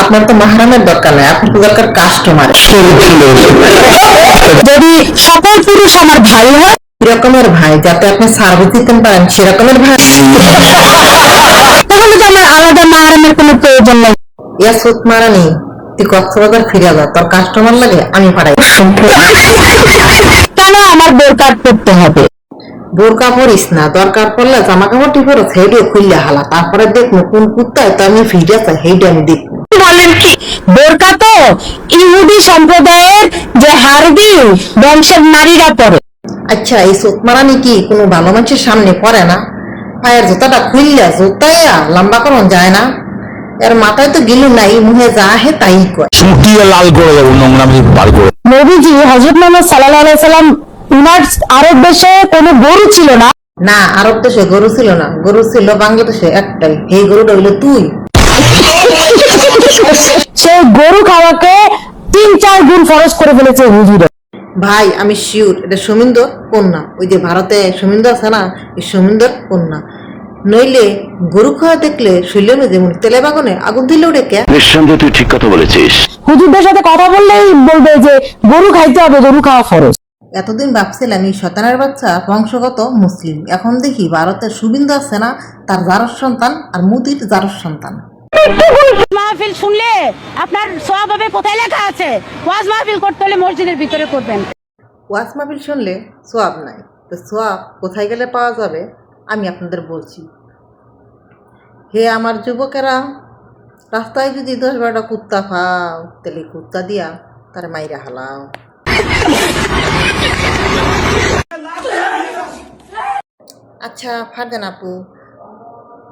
আপনার তো মাহরামের দরকার নাই, আপনার তো দরকার কাস্টমার। যদি সকল পুরুষ আমার ভাই হয়, এরকমের ভাই যাতে আপনি সার্ভিস দিতে পারেন সেরকমের ভাই। তাহলে তো আমার আলাদা মাহারামের কোনো প্রয়োজন নেই। ইয়া সুত মারানি, তুই কক্সবাজার ফিরে যা, তোর কাস্টমার লাগে আমি পাঠাই। কেন আমার বোরকা করতে হবে? বোরকা পরিস না, দরকার পড়লে জামা কাপড় টিপর সেইটা খুললে হালা, তারপরে দেখবো কোন কুত্তায় তো আমি ফিরে যাই সেইটা আমি দেখবো। বলেন কি? বোরকা তো ইহুদি সম্প্রদায়ের যে হারবি বংশের নারীরা পরে। আচ্ছা, এই সুত মারানি কি কোনো ভালো মানুষের সামনে পড়ে না? পায়ের জুতাটা খুললে জুতাইয়া লম্বা করন যায় না? এর মাথায় তো গিলু নাই, মুহে যা হে তাই কয়। চুটিয়ে লাল করে দেবো, নোংরা বার করে। নবীজি হযরত মুহাম্মদ সাল্লাল্লাহু আলাইহি সাল্লাম উনার আরব দেশে কোনো গরু ছিল না। না, আরব দেশে গরু ছিল না, গরু ছিল বাংলাদেশে একটাই, এই গরুটা হইলো তুই। সেই গরু খাওয়াকে 3-4 গুণ ফরজ করে ফেলেছে হুজুরে। ভাই আমি শিওর এটা সমীন্দর কন্যা, ওই যে ভারতে সমীন্দর আছে না, এই সমীন্দর কন্যা। নইলে গরু খাওয়া দেখলে শৈলের যেমন তেলে বাগানে আগুন দিলে ওটা কে? নিঃসন্দেহে তুই ঠিক কথা বলেছিস। হুজুরদের সাথে কথা বললেই বলবে যে গরু খাইতে হবে, গরু খাওয়া ফরজ। এতদিন ভাবছিলাম এই শতানের বাচ্চা বংশগত মুসলিম, এখন দেখি ভারতের সুবিন্দু আছে না, তার জারস সন্তান আর মুদির জারস সন্তান। মাহফিল শুনলে আপনার সওয়াব হবে, কোথায় লেখা আছে? ওয়াজ মাহফিল করতে হলে মসজিদের ভিতরে করবেন। ওয়াজ মাহফিল শুনলে সোয়াব নাই, তো সোয়াব কোথায় গেলে পাওয়া যাবে আমি আপনাদের বলছি। হে আমার যুবকেরা, রাস্তায় যদি 10-12টা কুত্তা পাও, তাহলে কুত্তা দিয়া তার মাইরা হালাও। আচ্ছা ফারজান আপু,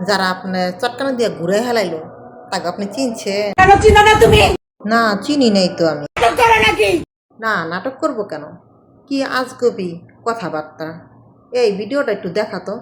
যারা আপনার চটকানা দিয়া ঘুরে হেলাইলো তাকে আপনি চিনছেন? না, চিনি নাই তো আমি। না, নাটক করব কেন? কি আজগবি কথাবার্তা! এই ভিডিওটা একটু দেখাতো।